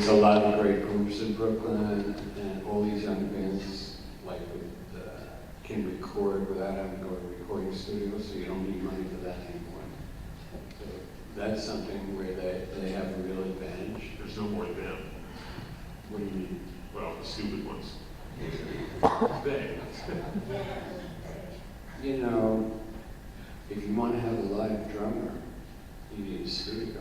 there's a lot of great groups in Brooklyn, and all these young bands like can record without having to go to a recording studio, so you don't need money for that anymore. So that's something where they have a real advantage. There's no more them. What do you mean? Well, the stupid ones. They. You know, if you want to have a live drummer, you need a studio.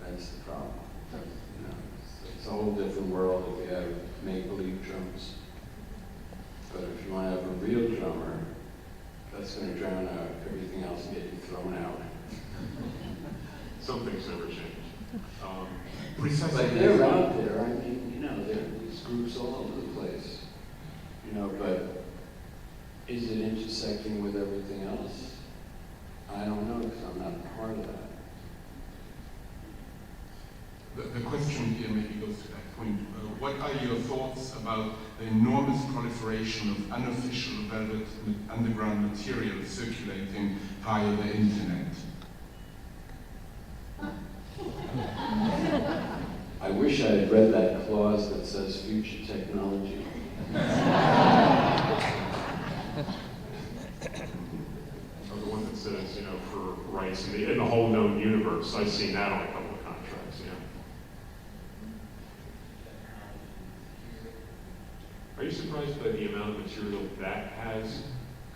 That's the problem. You know, it's a whole different world if you have make-believe drums. But if you want to have a real drummer, that's going to drown out everything else and get you thrown out. Some things never change. But they're out there. I mean, you know, there are these groups all over the place. You know, but is it intersecting with everything else? I don't know, because I'm not part of that. The question here maybe goes to that point. What are your thoughts about the enormous proliferation of unofficial velvet underground material circulating via the internet? I wish I had read that clause that says future technology. Or the one that says, you know, for rights in the whole known universe. I've seen that on a couple of contracts, yeah. Are you surprised by the amount of material that has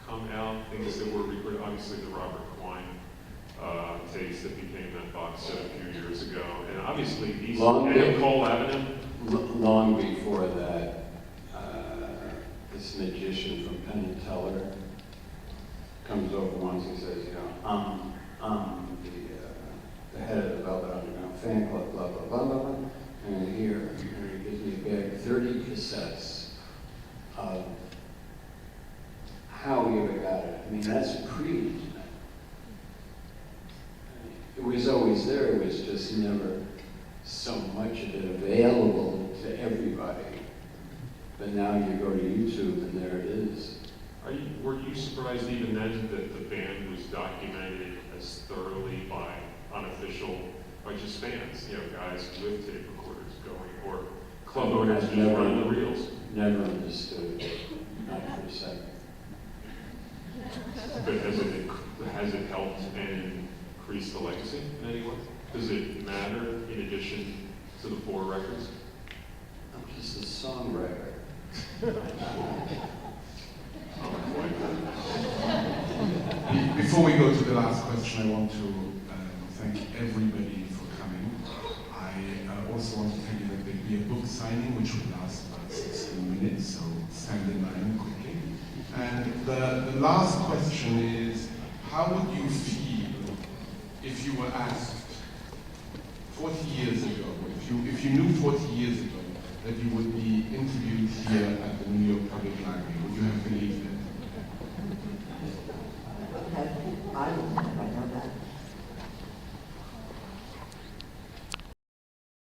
come out? Things that were recorded, obviously the Robert Quine tapes that became that box set a few years ago. And obviously these, and Cole Avenue. Long before that, this magician from Penn and Teller comes over once and says, you know, the head of the Velvet Underground fan club, blah, blah, blah, blah, blah. And here, he gives me a bag, 30 cassettes of how we ever got it. I mean, that's pre-internet. It was always there, it was just never so much of it available to everybody. But now you go to YouTube and there it is. Were you surprised even then that the band was documented as thoroughly by unofficial, by just fans, you know, guys with tape recorders going, or club owners just running the reels? Never understood it, not for a second. But has it helped and increased the legacy in any way? Does it matter in addition to the 4 records? I'm just a songwriter. Before we go to the last question, I want to thank everybody for coming. I also want to tell you that there will be a book signing which will last about 16 minutes, so stand in line quickly. And the last question is, how would you feel if you were asked 40 years ago, if you knew 40 years ago that you would be interviewed here at the New York Public Library, would you have believed it?